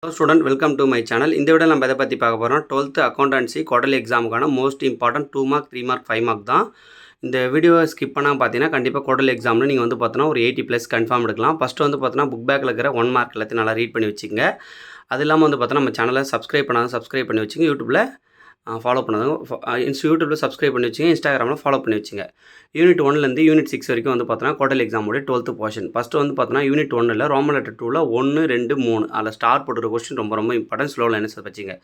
Hello student, welcome to my channel. இந்த வீடியோல நம்ம எதை பத்தி பார்க்க போறோம் 12th அக்கவுண்டன்சி குவார்ட்டர்லி எக்ஸாமுக்கான most important 2 mark 3 mark 5 mark தான். இந்த வீடியோவை ஸ்கிப் பண்ணாம பார்த்தீங்கன்னா கண்டிப்பாக குவார்ட்டர்லி எக்ஸாம்ல நீங்கள் வந்து பார்த்தோன்னா ஒரு 80+ கன்ஃபார்ம் எடுக்கலாம். ஃபஸ்ட்டு வந்து பார்த்தோன்னா புக் பேக்கில் இருக்கிற 1 மார்க் எல்லாத்தையும் நல்லா ரீட் பண்ணி வச்சுங்க. அது இல்லாமல் வந்து பார்த்தோன்னா நம்ம சேனலை சப்ஸ்கிரைப் பண்ணி வச்சுங்க. யூடியூப்பில் ஃபாலோ பண்ணதும் யூடியூப்பில் சப்ஸ்கிரைப் பண்ணி வச்சுங்க. இன்ஸ்டாகிராமில் ஃபாலோ பண்ணி வச்சுங்க. யூனிட் 1லேருந்து யூனிட் 6 வரைக்கும் வந்து பார்த்தோன்னா குவார்ட்டர்லி எக்ஸாமோட 12th போர்ஷன். ஃபஸ்ட்டு வந்து பார்த்தோன்னா யூனிட் 1ல் ரோமன் லெட்டர் 2ல் 1 2 3 அதில் ஸ்டார் போட்டுற கொஸ்டின் ரொம்ப இம்பார்ட்டன்ட். ஸ்லோ லைன்ஸ் வச்சுங்க.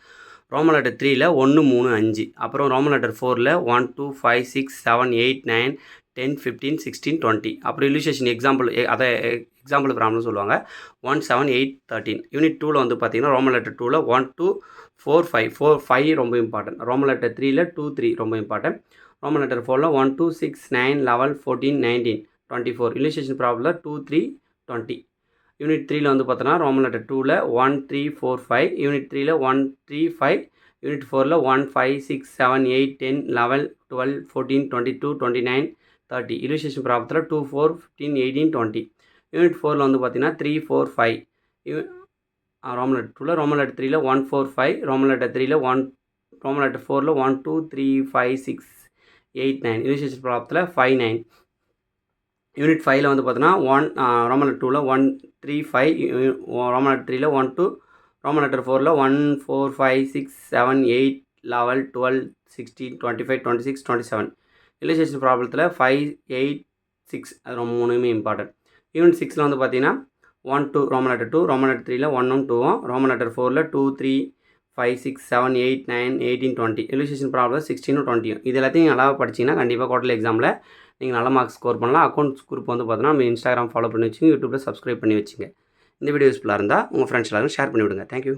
ரோமன் லெட்டர் 3ல் 1 3 5. அப்புறம் ரோமன் லெட்டர் 4ல் 1 2 5 6 7 8 9 10 15 16 20. அப்புறம் இல்லுஸ்ட்ரேஷன் எக்ஸாம்பிள் ப்ராப்ளம் சொல்லுவாங்க 1 7 8 13. யூனிட் 2ல் வந்து பார்த்தீங்கன்னா ரோமன் லெட்டர் 2ல் 1 2 4 5 ரொம்ப இம்பார்ட்டன்ட். ரோமன் லெட்டர் 3ல் 2 3 ரொம்ப இம்பார்ட்டன்ட். ரோமன் லெட்டர் 4ல் 1 2 6 9 11 14 19 24. Illustration problem 2 3 20. யூனிட் 3ல் வந்து பார்த்தோன்னா ரோமன் லெட்டர் 2ல் 1 3 4 5. யூனிட் 3ல் 1 3 5. யூனிட் 4ல் 1 5 6 7 8 10 11 12 14 22 29 30. இல்லுஸ்ட்ரேஷன் ப்ராப்ளத்தில் 2 4 15 18 20. யூனிட் 4ல் வந்து பார்த்தீங்கன்னா 3 4 5. ரோமன் லெட்டர் 2ல் ரோமன் லெட்டர் 3ல் 1 4 5. ரோமன் லெட்டர் 3ல் 1 ரோமன் லெட்டர் 4ல் 1 2 3 5 6 8 9. இல்லுஸ்ட்ரேஷன் ப்ராப்ளத்தில் 5 9. யூனிட் 5ல் வந்து பார்த்தோன்னா ரோமன் லெட்டர் 2ல் 1 3 5. ரோமன் லெட்டர் 3ல் 1 2. ரோமன் லெட்டர் 4ல் 1 4 5 6 7 8 11 12 16 25 26 27. இல்லுஸ்ட்ரேஷன் ப்ராப்ளத்தில் 5 8 6 அது ரொம்ப மூணுமே இம்பார்ட்டன்ட். யூனிட் 6ல் வந்து பார்த்தீங்கன்னா 1 2 ரோமன் லெட்டர் 2. ரோமன் லெட்டர் 3ல் 1 2. ரோமன் லெட்டர் 4ல் 2 3 5 6 7 8 9 18 20. Illustration problem 16 20. இது எல்லாத்தையும் நல்லா படிச்சிங்கன்னா கண்டிப்பாக குவார்ட்டர்லி எக்ஸாமில் நீங்கள் நல்ல மார்க்ஸ் ஸ்கோர் பண்ணலாம். அக்கௌண்ட்ஸ் குரூப் வந்து பார்த்தோன்னா நம்ம இன்ஸ்டாகிராம் ஃபாலோ பண்ணி வச்சுங்க. யூடியூப்பில் சப்ஸ்கிரைப் பண்ணி வச்சுங்க. இந்த வீடியோ யூஸ்ஃபுல்லாக இருந்தால் உங்கள் ஃப்ரெண்ட்ஸ் எல்லாரும் ஷேர் பண்ணிவிடுங்க. தேங்க்யூ.